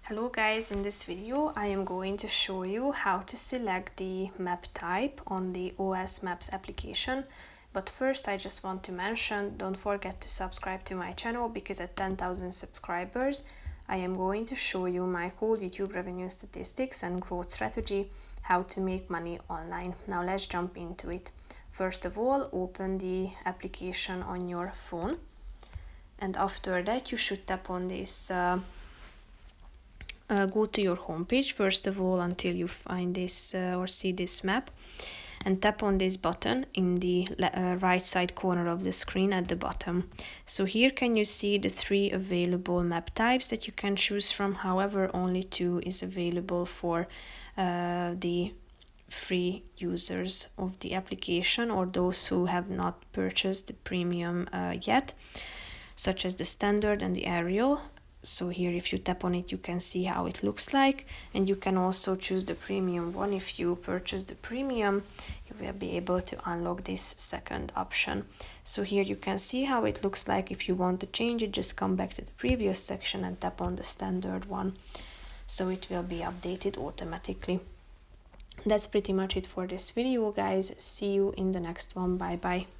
Hello guys, in this video I am going to show you how to select the map type on the OS Maps application. But first I just want to mention, don't forget to subscribe to my channel because at 10,000 subscribers I am going to show you my whole YouTube revenue statistics and growth strategy, how to make money online. Now let's jump into it. First of all, open the application on your phone, and after that you should tap on this go to your homepage first of all until you find this or see this map, and tap on this button in the right side corner of the screen at the bottom. So here can you see the 3 available map types that you can choose from. However, only 2 is available for the free users of the application or those who have not purchased the premium yet, such as the standard and the aerial. So here if you tap on it you can see how it looks like, and you can also choose the premium one. If you purchase the premium you will be able to unlock this second option. So here you can see how it looks like. If you want to change it, just come back to the previous section and tap on the standard one, so it will be updated automatically. That's pretty much it for this video guys. See you in the next one. Bye bye.